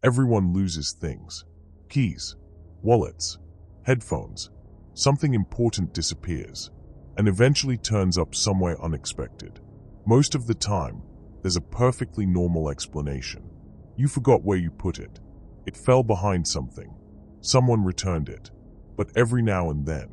Everyone loses things. Keys, wallets, headphones. Something important disappears and eventually turns up somewhere unexpected. Most of the time, there's a perfectly normal explanation. You forgot where you put it. It fell behind something. Someone returned it. But every now and then,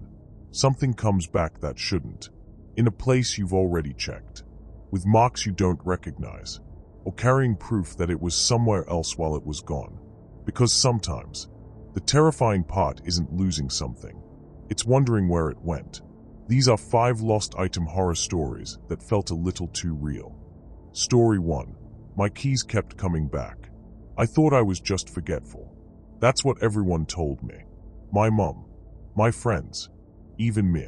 something comes back that shouldn't, in a place you've already checked, with marks you don't recognize, or carrying proof that it was somewhere else while it was gone. Because sometimes, the terrifying part isn't losing something, it's wondering where it went. These are 5 lost item horror stories that felt a little too real. Story 1. My keys kept coming back. I thought I was just forgetful. That's what everyone told me. My mom, my friends, even me.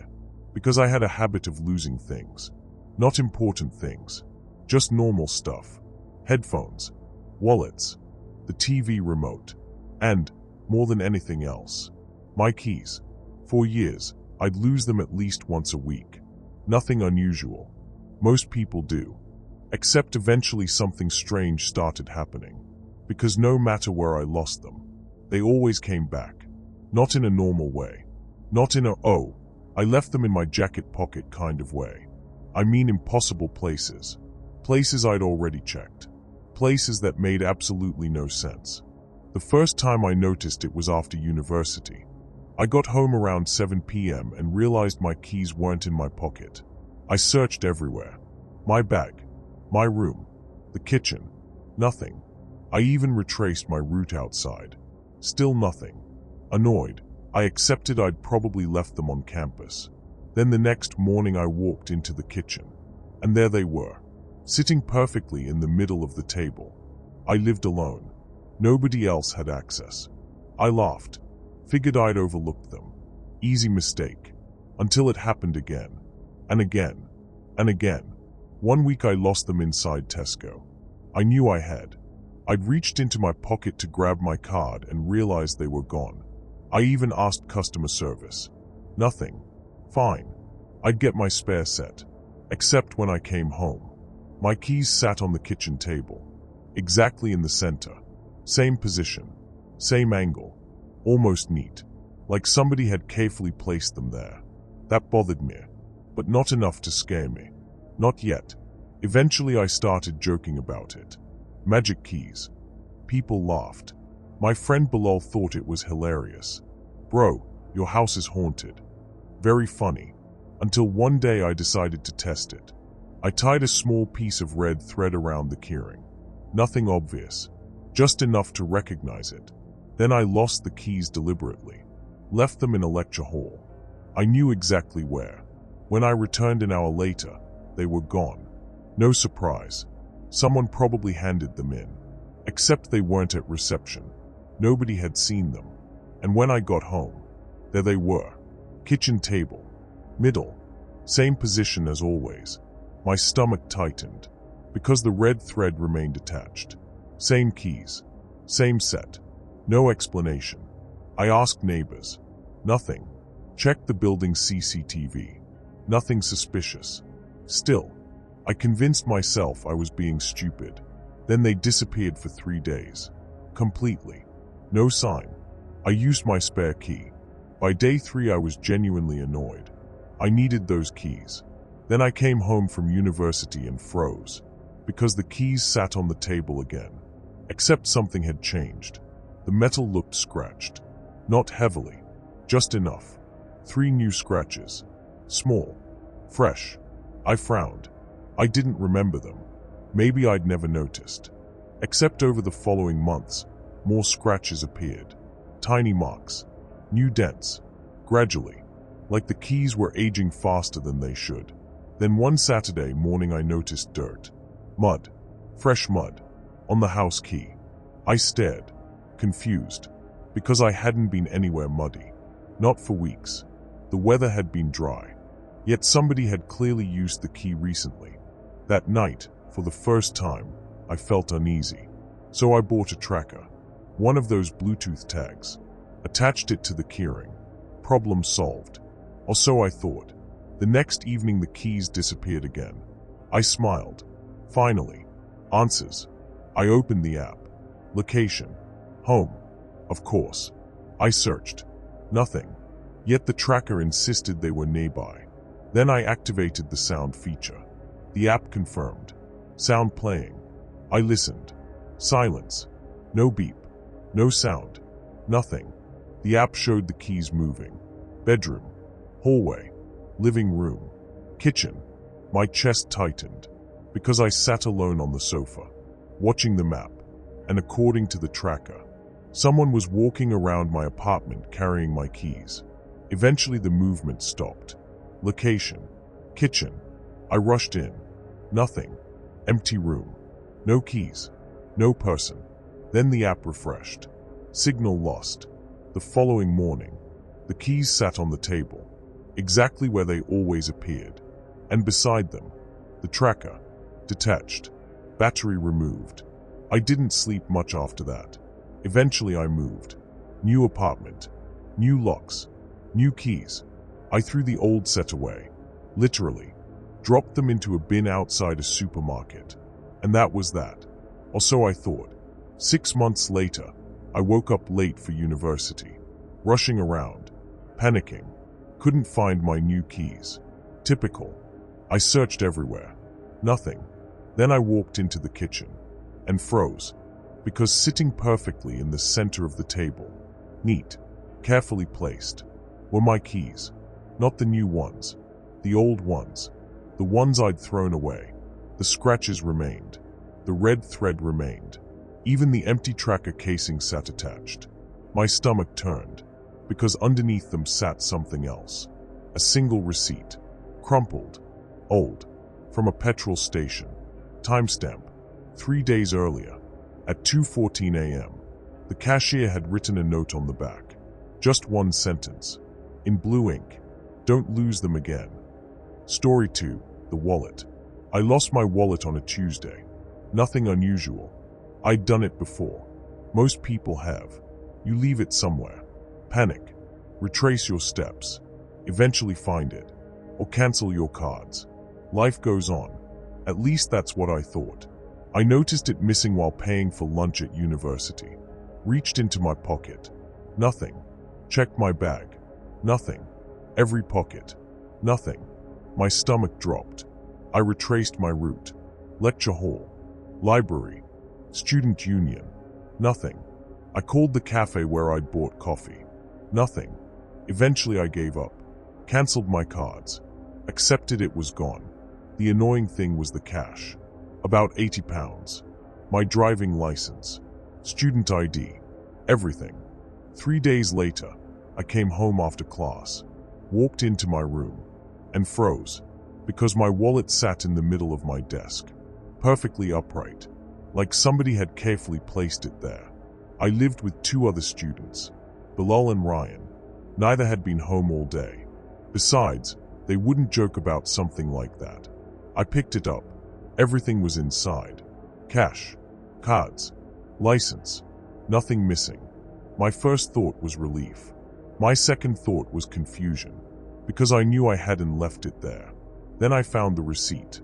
Because I had a habit of losing things. Not important things, just normal stuff. Headphones, wallets, the TV remote, and, more than anything else, my keys. For years, I'd lose them at least once a week. Nothing unusual. Most people do. Except eventually something strange started happening. Because no matter where I lost them, they always came back. Not in a normal way. Not in a, oh, I left them in my jacket pocket kind of way. I mean impossible places. Places I'd already checked. Places that made absolutely no sense. The first time I noticed it was after university. I got home around 7 p.m. and realized my keys weren't in my pocket. I searched everywhere. My bag, my room, the kitchen. Nothing. I even retraced my route outside. Still nothing. Annoyed, I accepted I'd probably left them on campus. Then the next morning I walked into the kitchen. And there they were, sitting perfectly in the middle of the table. I lived alone. Nobody else had access. I laughed. Figured I'd overlooked them. Easy mistake. Until it happened again. And again. And again. One week I lost them inside Tesco. I knew I had. I'd reached into my pocket to grab my card and realized they were gone. I even asked customer service. Nothing. Fine. I'd get my spare set. Except when I came home. My keys sat on the kitchen table. Exactly in the center. Same position. Same angle. Almost neat. Like somebody had carefully placed them there. That bothered me. But not enough to scare me. Not yet. Eventually I started joking about it. Magic keys. People laughed. My friend Bilal thought it was hilarious. Bro, your house is haunted. Very funny. Until one day I decided to test it. I tied a small piece of red thread around the keyring. Nothing obvious. Just enough to recognize it. Then I lost the keys deliberately. Left them in a lecture hall. I knew exactly where. When I returned an hour later, they were gone. No surprise. Someone probably handed them in. Except they weren't at reception. Nobody had seen them. And when I got home, there they were. Kitchen table. Middle. Same position as always. My stomach tightened. Because the red thread remained attached. Same keys. Same set. No explanation. I asked neighbors. Nothing. Checked the building's CCTV. Nothing suspicious. Still, I convinced myself I was being stupid. Then they disappeared for 3 days. Completely. No sign. I used my spare key. By day 3 I was genuinely annoyed. I needed those keys. Then I came home from university and froze. Because the keys sat on the table again. Except something had changed. The metal looked scratched. Not heavily. Just enough. 3 new scratches. Small. Fresh. I frowned. I didn't remember them. Maybe I'd never noticed. Except over the following months, more scratches appeared. Tiny marks. New dents. Gradually. Like the keys were aging faster than they should. Then one Saturday morning I noticed dirt. Mud. Fresh mud. On the house key. I stared. Confused. Because I hadn't been anywhere muddy. Not for weeks. The weather had been dry. Yet somebody had clearly used the key recently. That night, for the first time, I felt uneasy. So I bought a tracker. One of those Bluetooth tags. Attached it to the keyring. Problem solved. Or so I thought. The next evening the keys disappeared again. I smiled. Finally. Answers. I opened the app. Location. Home. Of course. I searched. Nothing. Yet the tracker insisted they were nearby. Then I activated the sound feature. The app confirmed. Sound playing. I listened. Silence. No beep. No sound. Nothing. The app showed the keys moving. Bedroom. Hallway. Living room. Kitchen. My chest tightened, because I sat alone on the sofa, watching the map, and according to the tracker, someone was walking around my apartment carrying my keys. Eventually the movement stopped. Location. Kitchen. I rushed in. Nothing. Empty room. No keys. No person. Then the app refreshed. Signal lost. The following morning, the keys sat on the table, exactly where they always appeared, and beside them, the tracker, detached, battery removed. I didn't sleep much after that. Eventually I moved. New apartment. New locks. New keys. I threw the old set away. Literally. Dropped them into a bin outside a supermarket. And that was that. Or so I thought. 6 months later, I woke up late for university. Rushing around. Panicking. Couldn't find my new keys. Typical. I searched everywhere. Nothing. Then I walked into the kitchen. And froze. Because sitting perfectly in the center of the table, neat, carefully placed, were my keys. Not the new ones. The old ones. The ones I'd thrown away. The scratches remained. The red thread remained. Even the empty tracker casing sat attached. My stomach turned, because underneath them sat something else. A single receipt. Crumpled. Old. From a petrol station. Timestamp. 3 days earlier. At 2:14 a.m. The cashier had written a note on the back. Just one sentence. In blue ink. Don't lose them again. Story 2. The wallet. I lost my wallet on a Tuesday. Nothing unusual. I'd done it before. Most people have. You leave it somewhere. Panic. Retrace your steps. Eventually find it. Or cancel your cards. Life goes on. At least that's what I thought. I noticed it missing while paying for lunch at university. Reached into my pocket. Nothing. Checked my bag. Nothing. Every pocket. Nothing. My stomach dropped. I retraced my route. Lecture hall. Library. Student union. Nothing. I called the cafe where I'd bought coffee. Nothing. Eventually I gave up. Cancelled my cards. Accepted it was gone. The annoying thing was the cash. About £80. My driving license. Student ID. Everything. 3 days later, I came home after class. Walked into my room. And froze. Because my wallet sat in the middle of my desk. Perfectly upright. Like somebody had carefully placed it there. I lived with 2 other students. Bilal and Ryan. Neither had been home all day. Besides, they wouldn't joke about something like that. I picked it up. Everything was inside. Cash. Cards. License. Nothing missing. My first thought was relief. My second thought was confusion, because I knew I hadn't left it there. Then I found the receipt,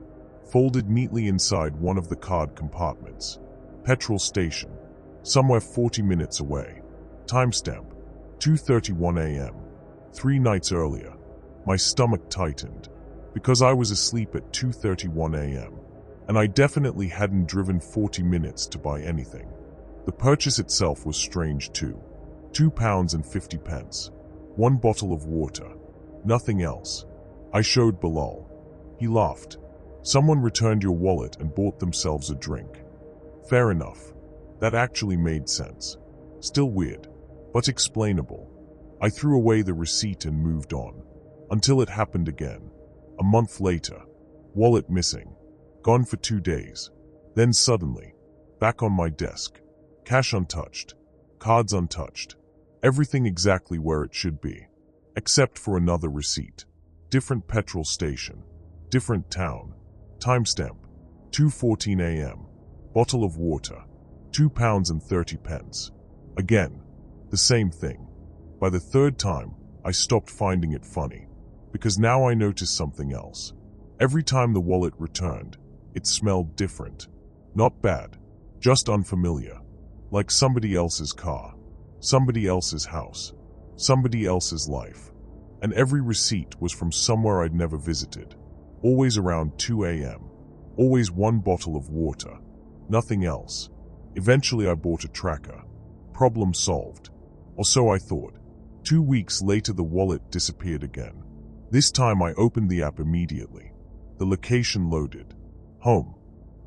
folded neatly inside one of the card compartments. Petrol station. Somewhere 40 minutes away. Timestamp. 2:31 a.m. 3 nights earlier. My stomach tightened, because I was asleep at 2:31 a.m. and I definitely hadn't driven 40 minutes to buy anything. The purchase itself was strange too. £2.50. 1 bottle of water. Nothing else. I showed Bilal. He laughed. Someone returned your wallet and bought themselves a drink. Fair enough. That actually made sense. Still weird, but explainable. I threw away the receipt and moved on. Until it happened again. A month later. Wallet missing. Gone for 2 days. Then suddenly, back on my desk. Cash untouched. Cards untouched. Everything exactly where it should be. Except for another receipt. Different petrol station. Different town. Timestamp. 2:14 a.m. Bottle of water. £2.30. Again. The same thing. By the third time, I stopped finding it funny. Because now I noticed something else. Every time the wallet returned, it smelled different. Not bad. Just unfamiliar. like somebody else's car, somebody else's house, somebody else's life. And every receipt was from somewhere I'd never visited. Always around 2 a.m. Always one bottle of water. Nothing else. Eventually I bought a tracker. Problem solved. Or so I thought. 2 weeks later the wallet disappeared again. This time I opened the app immediately. The location loaded. Home.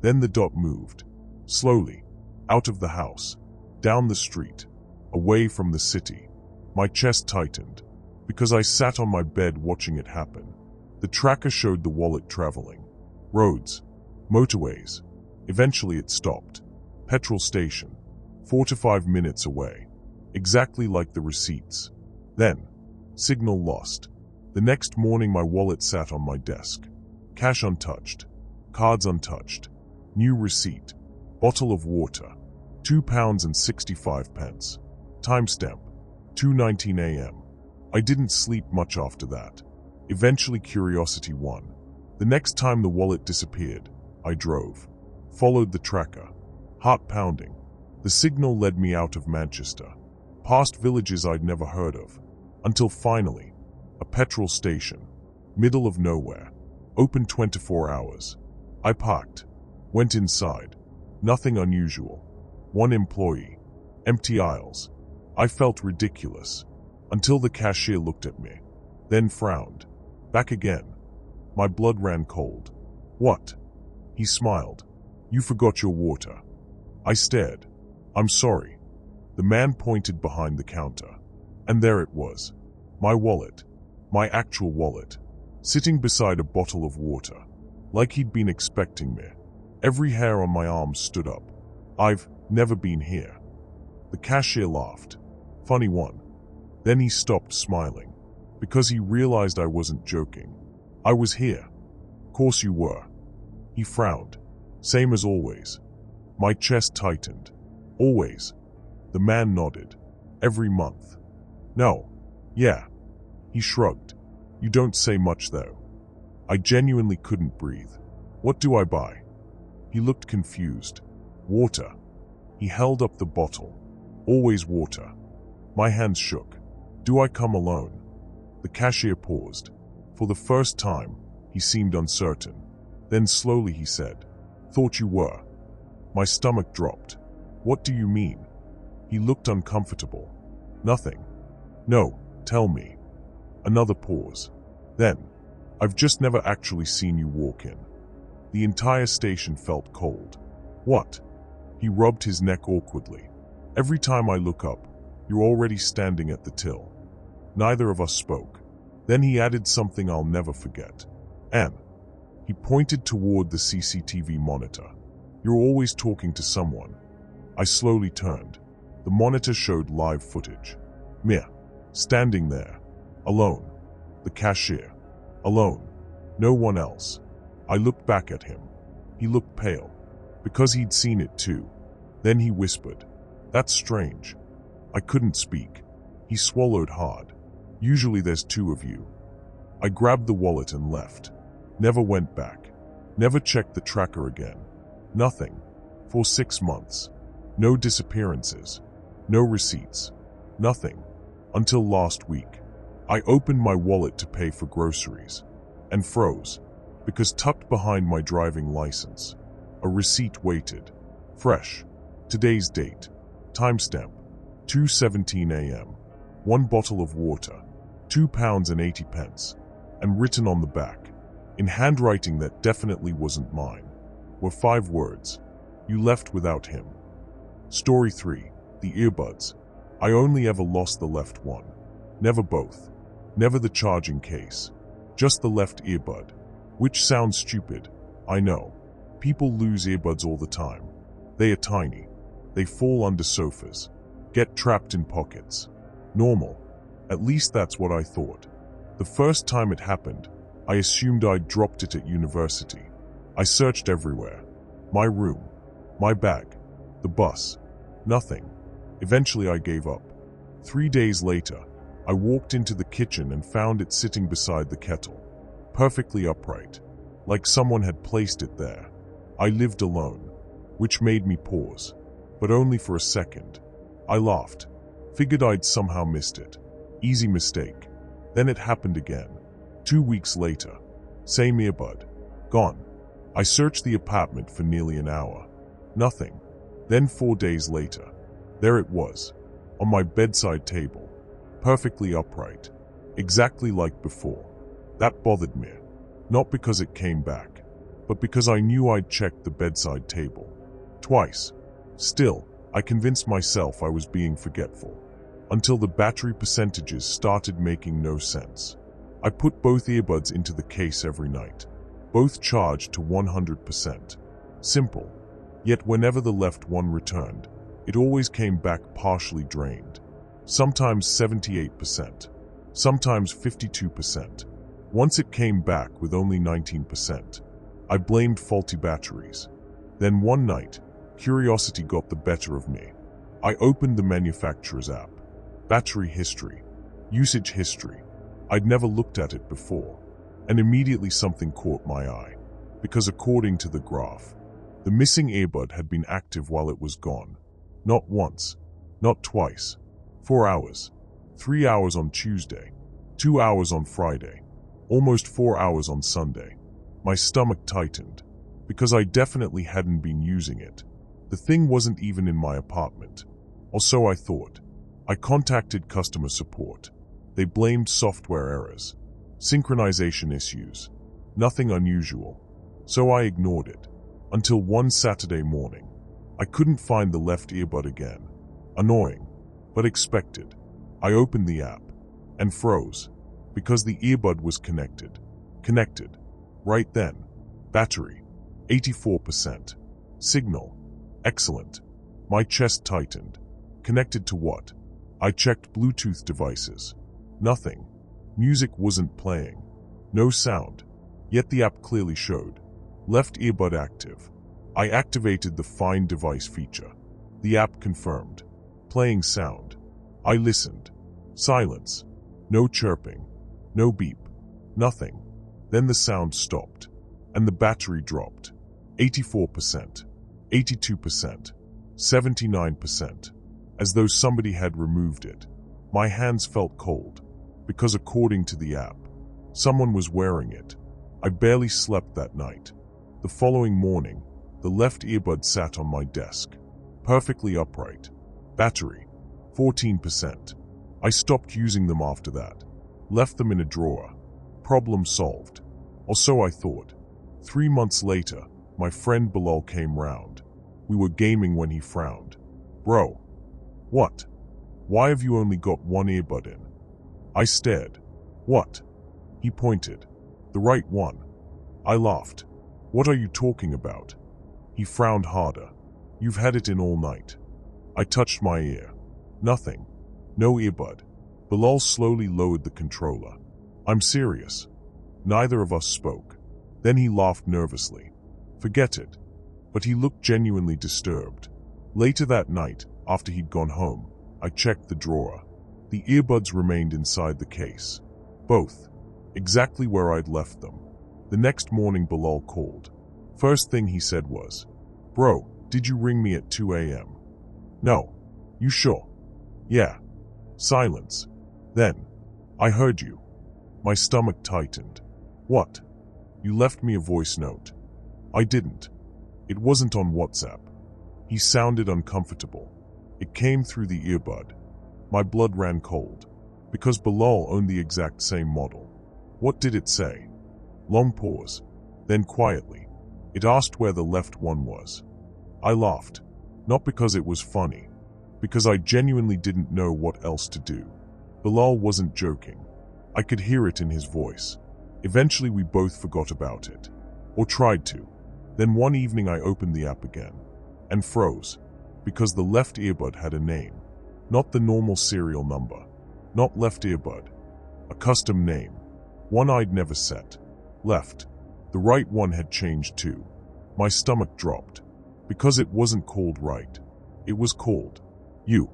Then the dot moved. Slowly. Out of the house. Down the street. Away from the city. My chest tightened. Because I sat on my bed watching it happen. The tracker showed the wallet traveling. Roads. Motorways. Eventually it stopped. Petrol station. 4 to 5 minutes away. Exactly like the receipts. Then, signal lost. The next morning my wallet sat on my desk. Cash untouched. Cards untouched. New receipt. Bottle of water. £2.65. Timestamp. 2:19 a.m. I didn't sleep much after that. Eventually curiosity won. The next time the wallet disappeared, I drove. Followed the tracker. Heart pounding. The signal led me out of Manchester. Past villages I'd never heard of. Until finally, a petrol station. Middle of nowhere. Open 24 hours. I parked. Went inside. Nothing unusual. One employee. Empty aisles. I felt ridiculous. Until the cashier looked at me. Then frowned. Back again. My blood ran cold. What? He smiled. You forgot your water. I stared. I'm sorry. The man pointed behind the counter. And there it was. My wallet. My actual wallet. Sitting beside a bottle of water. Like he'd been expecting me. Every hair on my arm stood up. I've never been here. The cashier laughed. Funny one. Then he stopped smiling. Because he realized I wasn't joking. I was here. Course you were. He frowned. Same as always. My chest tightened. Always. The man nodded. Every month. No. Yeah. He shrugged. You don't say much though. I genuinely couldn't breathe. What do I buy? He looked confused. Water. He held up the bottle. Always water. My hands shook. Do I come alone? The cashier paused. For the first time, he seemed uncertain. Then slowly he said, Thought you were. My stomach dropped. What do you mean? He looked uncomfortable. Nothing. No, tell me. Another pause. Then, I've just never actually seen you walk in. The entire station felt cold. What? He rubbed his neck awkwardly. Every time I look up, you're already standing at the till. Neither of us spoke. Then he added something I'll never forget. Anne. He pointed toward the CCTV monitor. You're always talking to someone. I slowly turned. The monitor showed live footage. Mia. Standing there. Alone. The cashier. Alone. No one else. I looked back at him. He looked pale. Because he'd seen it too. Then he whispered. That's strange. I couldn't speak. He swallowed hard. Usually there's two of you. I grabbed the wallet and left. Never went back. Never checked the tracker again. Nothing. For 6 months. No disappearances. No receipts. Nothing. Until last week. I opened my wallet to pay for groceries. And froze. Because tucked behind my driving license, a receipt waited. Fresh. Today's date. Timestamp. 2:17 a.m. One bottle of water. £2.80. And written on the back, in handwriting that definitely wasn't mine, were 5 words. You left without him. Story 3. The earbuds. I only ever lost the left one. Never both. Never the charging case. Just the left earbud. Which sounds stupid, I know. People lose earbuds all the time. They are tiny. They fall under sofas. Get trapped in pockets. Normal. At least that's what I thought. The first time it happened, I assumed I'd dropped it at university. I searched everywhere. My room. My bag. The bus. Nothing. Eventually I gave up. 3 days later, I walked into the kitchen and found it sitting beside the kettle. Perfectly upright. Like someone had placed it there. I lived alone. Which made me pause. but only for a second. I laughed. Figured I'd somehow missed it. Easy mistake. Then it happened again. 2 weeks later. Same earbud. Gone. I searched the apartment for nearly an hour. Nothing. Then 4 days later. There it was. On my bedside table. Perfectly upright. Exactly like before. That bothered me. Not because it came back, but because I knew I'd checked the bedside table. Twice. Still, I convinced myself I was being forgetful. Until the battery percentages started making no sense. I put both earbuds into the case every night. Both charged to 100%. Simple. Yet whenever the left one returned, it always came back partially drained. Sometimes 78%. Sometimes 52%. Once it came back with only 19%. I blamed faulty batteries. Then one night, curiosity got the better of me. I opened the manufacturer's app. Battery history. Usage history. I'd never looked at it before. And immediately something caught my eye. Because according to the graph, the missing earbud had been active while it was gone. Not once. Not twice. 4 hours. 3 hours on Tuesday. 2 hours on Friday. Almost 4 hours on Sunday. My stomach tightened. Because I definitely hadn't been using it. The thing wasn't even in my apartment. Or so I thought. I contacted customer support. They blamed software errors. Synchronization issues. Nothing unusual. So I ignored it. Until one Saturday morning. I couldn't find the left earbud again. Annoying. But expected. I opened the app. And froze. Because the earbud was connected. Connected. Right then. Battery. 84%. Signal. Excellent. My chest tightened. Connected to what? I checked Bluetooth devices. Nothing. Music wasn't playing. No sound. Yet the app clearly showed. Left earbud active. I activated the Find Device feature. The app confirmed. Playing sound. I listened. Silence. No chirping. No beep. Nothing. Then the sound stopped. And the battery dropped. 84%. 82%. 79%. As though somebody had removed it. My hands felt cold. Because according to the app, someone was wearing it. I barely slept that night. The following morning, the left earbud sat on my desk. Perfectly upright. Battery. 14%. I stopped using them after that. Left them in a drawer. Problem solved. Or so I thought. 3 months later, my friend Bilal came round. We were gaming when he frowned. Bro. What? Why have you only got one earbud in? I stared. What? He pointed. The right one. I laughed. What are you talking about? He frowned harder. You've had it in all night. I touched my ear. Nothing. No earbud. Bilal slowly lowered the controller. I'm serious. Neither of us spoke. Then he laughed nervously. Forget it. But he looked genuinely disturbed. Later that night, after he'd gone home, I checked the drawer. The earbuds remained inside the case. Both. Exactly where I'd left them. The next morning Bilal called. First thing he said was, Bro, did you ring me at 2 a.m.? No. You sure? Yeah. Silence. Then, I heard you. My stomach tightened. What? You left me a voice note. I didn't. It wasn't on WhatsApp. He sounded uncomfortable. It came through the earbud. My blood ran cold. Because Bilal owned the exact same model. What did it say? Long pause. Then quietly. It asked where the left one was. I laughed. Not because it was funny. Because I genuinely didn't know what else to do. Bilal wasn't joking. I could hear it in his voice. Eventually we both forgot about it. Or tried to. Then one evening I opened the app again. And froze. Because the left earbud had a name. Not the normal serial number. Not left earbud. A custom name. One I'd never set. Left. The right one had changed too. My stomach dropped. Because it wasn't called right. It was called you.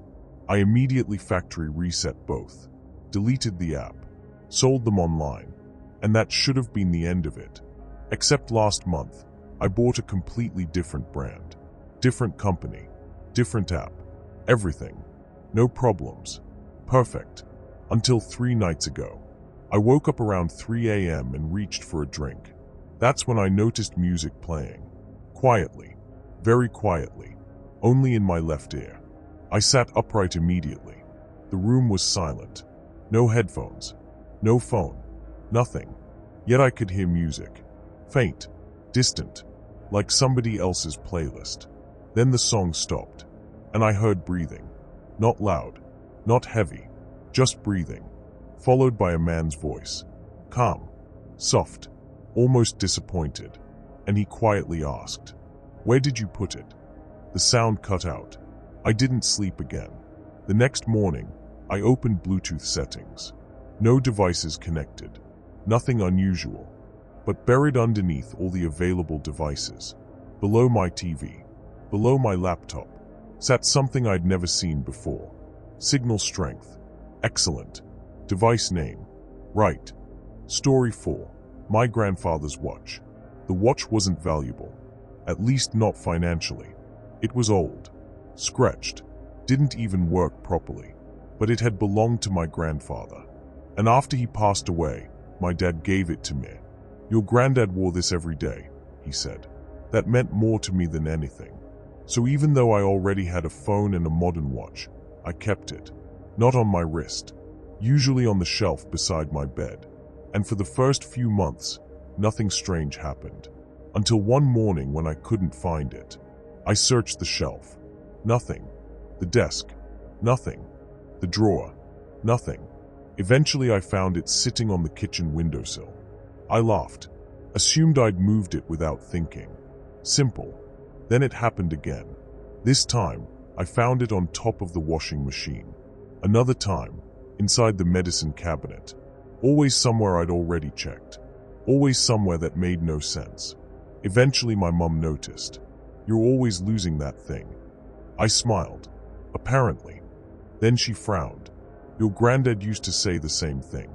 I immediately factory reset both. Deleted the app. Sold them online. And that should have been the end of it. Except last month, I bought a completely different brand. Different company. Different app. Everything. No problems. Perfect. Until 3 nights ago. I woke up around 3 a.m. and reached for a drink. That's when I noticed music playing. Quietly. Very quietly. Only in my left ear. I sat upright immediately. The room was silent. No headphones. No phone. Nothing. Yet I could hear music. Faint. Distant. Like somebody else's playlist. Then the song stopped. And I heard breathing. Not loud. Not heavy. Just breathing. Followed by a man's voice. Calm. Soft. Almost disappointed. And he quietly asked, "Where did you put it?" The sound cut out. I didn't sleep again. The next morning, I opened Bluetooth settings. No devices connected. Nothing unusual. But buried underneath all the available devices, below my TV, below my laptop, sat something I'd never seen before. Signal strength. Excellent. Device name. Right. Story 4. My grandfather's watch. The watch wasn't valuable. At least not financially. It was old. Scratched. Didn't even work properly. But it had belonged to my grandfather. And after he passed away, my dad gave it to me. "Your granddad wore this every day," he said. That meant more to me than anything. So even though I already had a phone and a modern watch, I kept it. Not on my wrist. Usually on the shelf beside my bed. And for the first few months, nothing strange happened. Until one morning when I couldn't find it. I searched the shelf. Nothing. The desk. Nothing. The drawer. Nothing. Eventually I found it sitting on the kitchen windowsill. I laughed. Assumed I'd moved it without thinking. Simple. Then it happened again. This time, I found it on top of the washing machine. Another time, inside the medicine cabinet. Always somewhere I'd already checked. Always somewhere that made no sense. Eventually my mum noticed. "You're always losing that thing." I smiled. Apparently. Then she frowned. "Your granddad used to say the same thing."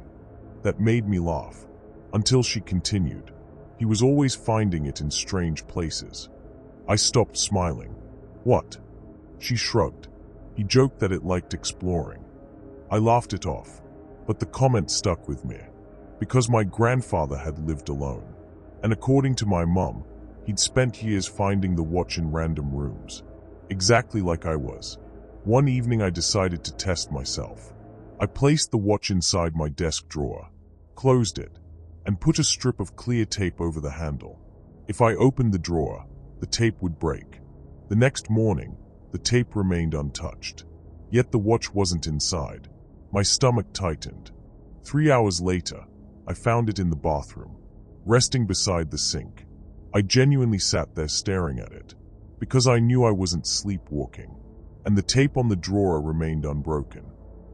That made me laugh. Until she continued. "He was always finding it in strange places." I stopped smiling. "What?" She shrugged. "He joked that it liked exploring." I laughed it off. But the comment stuck with me. Because my grandfather had lived alone. And according to my mum, he'd spent years finding the watch in random rooms. Exactly like I was. One evening I decided to test myself. I placed the watch inside my desk drawer, closed it, and put a strip of clear tape over the handle. If I opened the drawer, the tape would break. The next morning, the tape remained untouched. Yet the watch wasn't inside. My stomach tightened. 3 hours later, I found it in the bathroom, resting beside the sink. I genuinely sat there staring at it, because I knew I wasn't sleepwalking, and the tape on the drawer remained unbroken.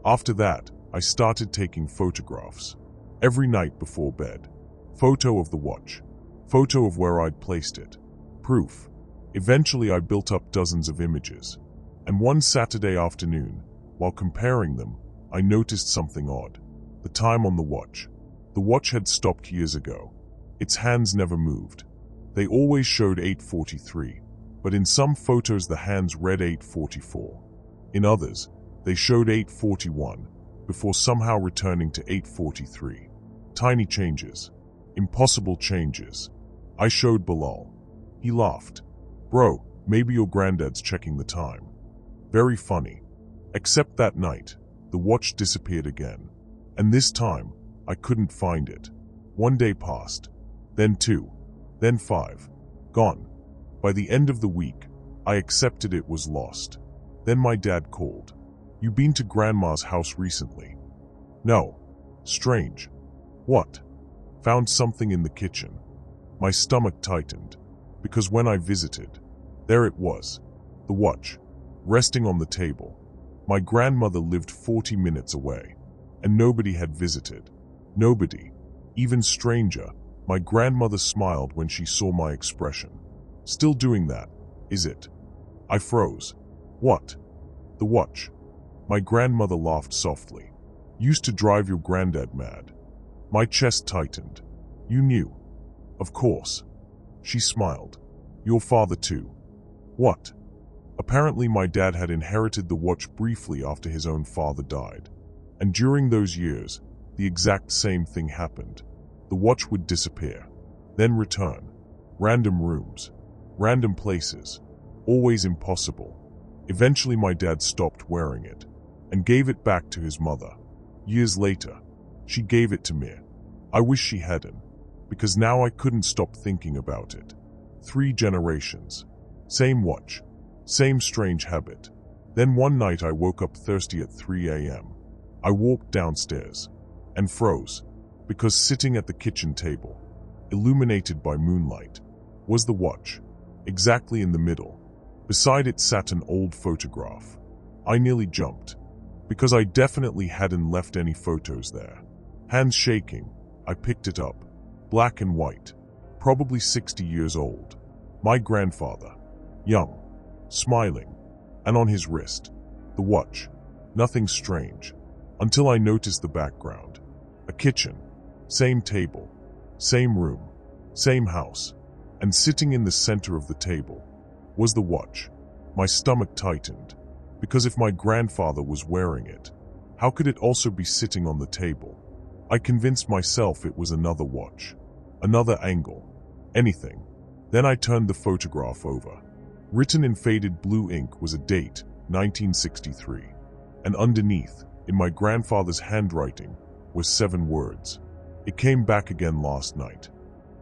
After that, I started taking photographs. Every night before bed. Photo of the watch. Photo of where I'd placed it. Proof. Eventually I built up dozens of images. And one Saturday afternoon, while comparing them, I noticed something odd. The time on the watch. The watch had stopped years ago. Its hands never moved. They always showed 8:43, but in some photos the hands read 8:44. In others, they showed 8:41, before somehow returning to 8:43. Tiny changes. Impossible changes. I showed Bilal. He laughed. "Bro, maybe your granddad's checking the time." Very funny. Except that night, the watch disappeared again. And this time, I couldn't find it. 1 day passed. Then 2. Then 5. Gone. By the end of the week, I accepted it was lost. Then my dad called. "You been to Grandma's house recently?" "No." "Strange." "What?" "Found something in the kitchen." My stomach tightened, because when I visited, there it was. The watch, resting on the table. My grandmother lived 40 minutes away, and nobody had visited. Nobody. Even stranger, my grandmother smiled when she saw my expression. "Still doing that, is it?" I froze. "What?" "The watch." My grandmother laughed softly. "Used to drive your granddad mad." My chest tightened. "You knew?" "Of course." She smiled. "Your father too." "What?" Apparently, my dad had inherited the watch briefly after his own father died. And during those years, the exact same thing happened. The watch would disappear, then return. Random rooms, random places, always impossible. Eventually, my dad stopped wearing it and gave it back to his mother. Years later, she gave it to me. I wish she hadn't, because now I couldn't stop thinking about it. 3 generations. Same watch. Same strange habit. Then one night I woke up thirsty at 3 a.m. I walked downstairs and froze, because sitting at the kitchen table, illuminated by moonlight, was the watch, exactly in the middle. Beside it sat an old photograph. I nearly jumped, because I definitely hadn't left any photos there. Hands shaking, I picked it up. Black and white, probably 60 years old. My grandfather, young, smiling, and on his wrist, the watch. Nothing strange, until I noticed the background. A kitchen, same table, same room, same house, and sitting in the center of the table was the watch. My stomach tightened, because if my grandfather was wearing it, how could it also be sitting on the table? I convinced myself it was another watch, another angle, anything. Then I turned the photograph over. Written in faded blue ink was a date, 1963, and underneath, in my grandfather's handwriting, were 7 words. It came back again last night.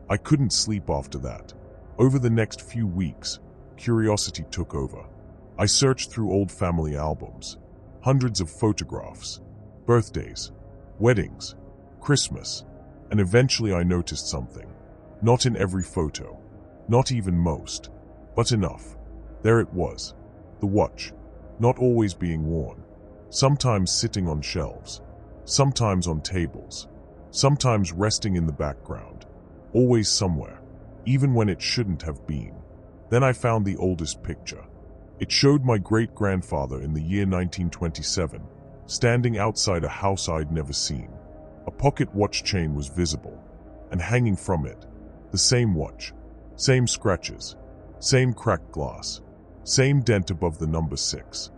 I couldn't sleep after that. Over the next few weeks, curiosity took over. I searched through old family albums, hundreds of photographs, birthdays, weddings, Christmas, and eventually I noticed something. Not in every photo, not even most, but enough. There it was, the watch, not always being worn, sometimes sitting on shelves, sometimes on tables, sometimes resting in the background, always somewhere, even when it shouldn't have been. Then I found the oldest picture. It showed my great-grandfather in the year 1927, standing outside a house I'd never seen. A pocket watch chain was visible, and hanging from it, the same watch, same scratches, same cracked glass, same dent above the number 6.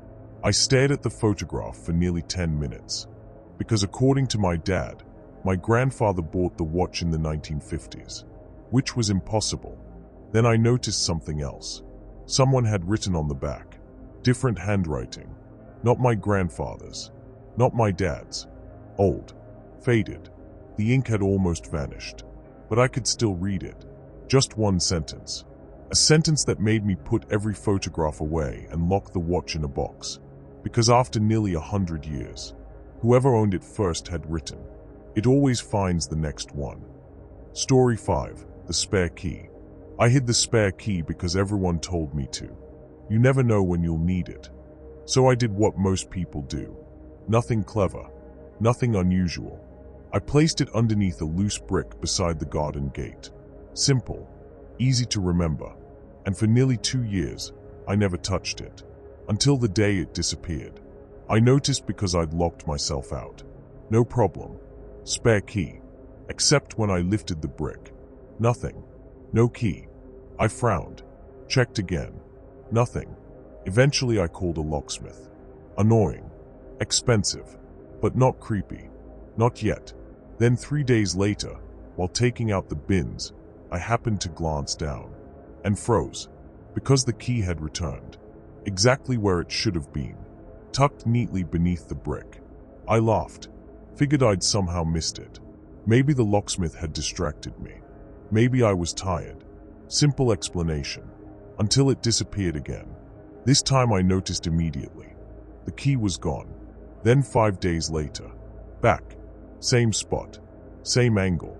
I stared at the photograph for nearly 10 minutes, because according to my dad, my grandfather bought the watch in the 1950s, which was impossible. Then I noticed something else. Someone had written on the back, different handwriting, not my grandfather's, not my dad's, old, faded. The ink had almost vanished, but I could still read it. Just one sentence. A sentence that made me put every photograph away and lock the watch in a box. Because after nearly 100 years, whoever owned it first had written, "It always finds the next one." Story 5. The spare key. I hid the spare key because everyone told me to. You never know when you'll need it. So I did what most people do. Nothing clever, nothing unusual. I placed it underneath a loose brick beside the garden gate. Simple, easy to remember, and for nearly 2 years, I never touched it. Until the day it disappeared. I noticed because I'd locked myself out. No problem. Spare key. Except when I lifted the brick. Nothing. No key. I frowned. Checked again. Nothing. Eventually I called a locksmith. Annoying. Expensive. But not creepy. Not yet. Then 3 days later, while taking out the bins, I happened to glance down. And froze. Because the key had returned. Exactly where it should have been. Tucked neatly beneath the brick. I laughed. Figured I'd somehow missed it. Maybe the locksmith had distracted me. Maybe I was tired. Simple explanation. Until it disappeared again. This time I noticed immediately. The key was gone. Then 5 days later. Back. Same spot. Same angle.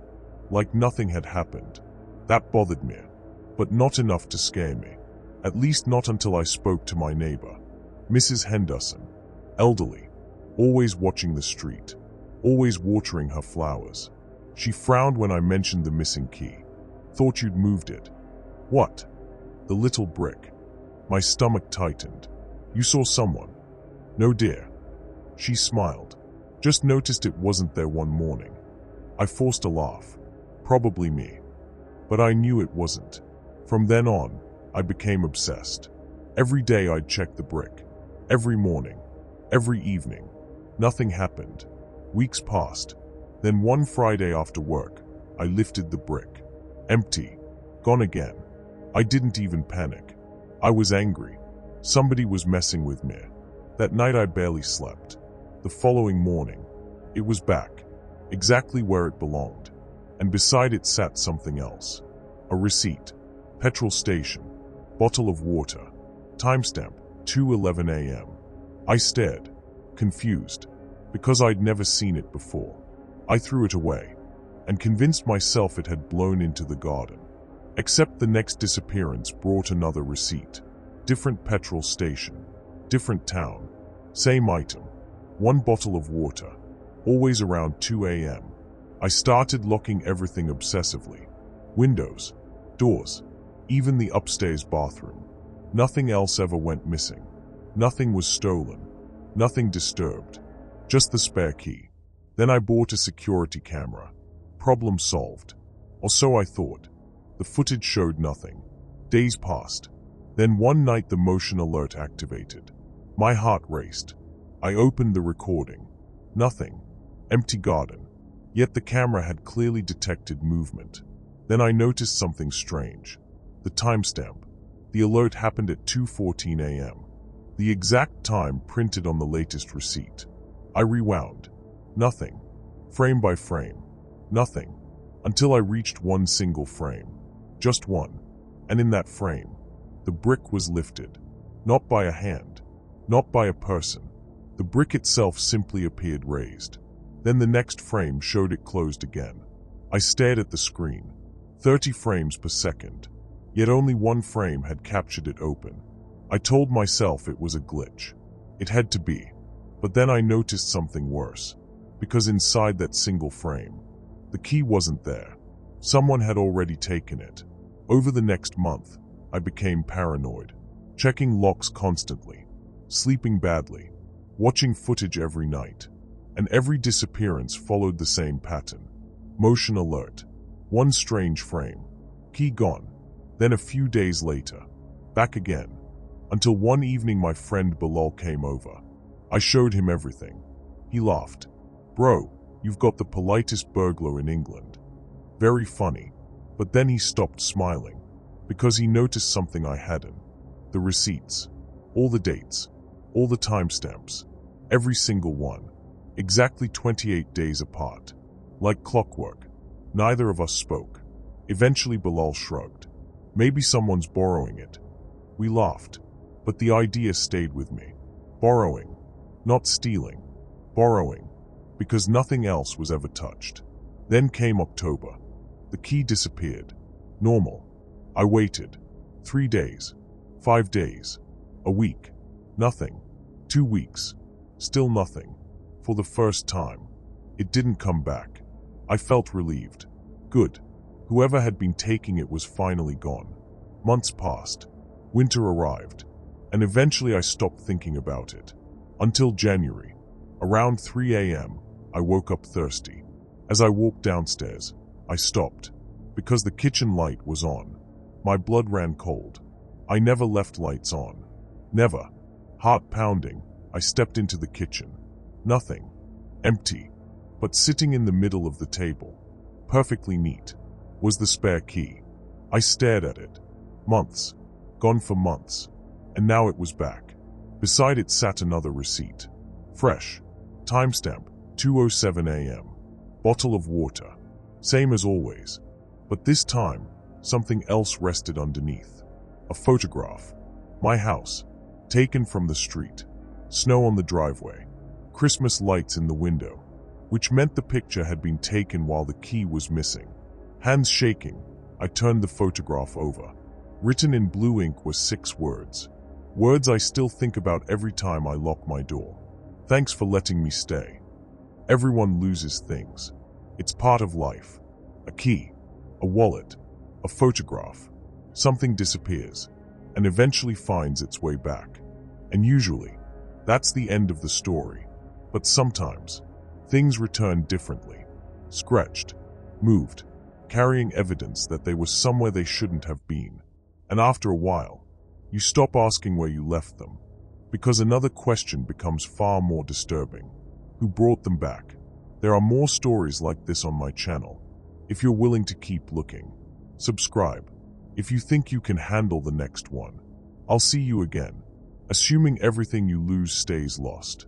Like nothing had happened. That bothered me. But not enough to scare me. At least not until I spoke to my neighbor. Mrs. Henderson. Elderly. Always watching the street. Always watering her flowers. She frowned when I mentioned the missing key. Thought you'd moved it. What? The little brick. My stomach tightened. You saw someone? No, dear. She smiled. Just noticed it wasn't there one morning. I forced a laugh. Probably me. But I knew it wasn't. From then on, I became obsessed. Every day I'd check the brick. Every morning. Every evening. Nothing happened. Weeks passed. Then one Friday after work, I lifted the brick. Empty. Gone again. I didn't even panic. I was angry. Somebody was messing with me. That night I barely slept. The following morning, it was back, exactly where it belonged. And beside it sat something else. A receipt. Petrol station. Bottle of water. Timestamp, 2:11 a.m. I stared, confused, because I'd never seen it before. I threw it away, and convinced myself it had blown into the garden. Except the next disappearance brought another receipt. Different petrol station. Different town. Same item. One bottle of water. Always around 2 a.m. I started locking everything obsessively. Windows. Doors. Even the upstairs bathroom. Nothing else ever went missing. Nothing was stolen. Nothing disturbed. Just the spare key. Then I bought a security camera. Problem solved. Or so I thought. The footage showed nothing. Days passed. Then one night the motion alert activated. My heart raced. I opened the recording. Nothing. Empty garden. Yet the camera had clearly detected movement. Then I noticed something strange. The timestamp. The alert happened at 2:14 a.m. The exact time printed on the latest receipt. I rewound. Nothing. Frame by frame. Nothing. Until I reached one single frame. Just one. And in that frame, the brick was lifted. Not by a hand. Not by a person. The brick itself simply appeared raised. Then the next frame showed it closed again. I stared at the screen. 30 frames per second. Yet only one frame had captured it open. I told myself it was a glitch. It had to be. But then I noticed something worse. Because inside that single frame, the key wasn't there. Someone had already taken it. Over the next month, I became paranoid. Checking locks constantly. Sleeping badly. Watching footage every night. And every disappearance followed the same pattern. Motion alert. One strange frame. Key gone. Then a few days later, back again. Until one evening my friend Bilal came over. I showed him everything. He laughed. "Bro, you've got the politest burglar in England." Very funny. But then he stopped smiling. Because he noticed something I hadn't. The receipts. All the dates. All the timestamps. Every single one. Exactly 28 days apart. Like clockwork. Neither of us spoke. Eventually Bilal shrugged. "Maybe someone's borrowing it." We laughed. But the idea stayed with me. Borrowing. Not stealing. Borrowing. Because nothing else was ever touched. Then came October. The key disappeared. Normal. I waited. 3 days. 5 days. A week. Nothing. 2 weeks. Still nothing. For the first time. It didn't come back. I felt relieved. Good. Whoever had been taking it was finally gone. Months passed. Winter arrived. And eventually I stopped thinking about it. Until January. Around 3 a.m., I woke up thirsty. As I walked downstairs, I stopped. Because the kitchen light was on. My blood ran cold. I never left lights on. Never. Heart pounding, I stepped into the kitchen. Nothing. Empty. But sitting in the middle of the table, perfectly neat, was the spare key. I stared at it. Months. Gone for months. And now it was back. Beside it sat another receipt. Fresh. Timestamp, 2:07 a.m. Bottle of water. Same as always. But this time, something else rested underneath. A photograph. My house. Taken from the street. Snow on the driveway. Christmas lights in the window. Which meant the picture had been taken while the key was missing. Hands shaking, I turned the photograph over. Written in blue ink were 6 words. Words I still think about every time I lock my door. Thanks for letting me stay. Everyone loses things. It's part of life. A key. A wallet. A photograph. Something disappears. And eventually finds its way back. And usually, that's the end of the story. But sometimes, things return differently. Scratched. Moved. Carrying evidence that they were somewhere they shouldn't have been. And after a while, You stop asking where you left them, because another question becomes far more disturbing. Who brought them back? There are more stories like this on my channel. If you're willing to keep looking, subscribe. If you think you can handle the next one, I'll see you again, assuming everything you lose stays lost.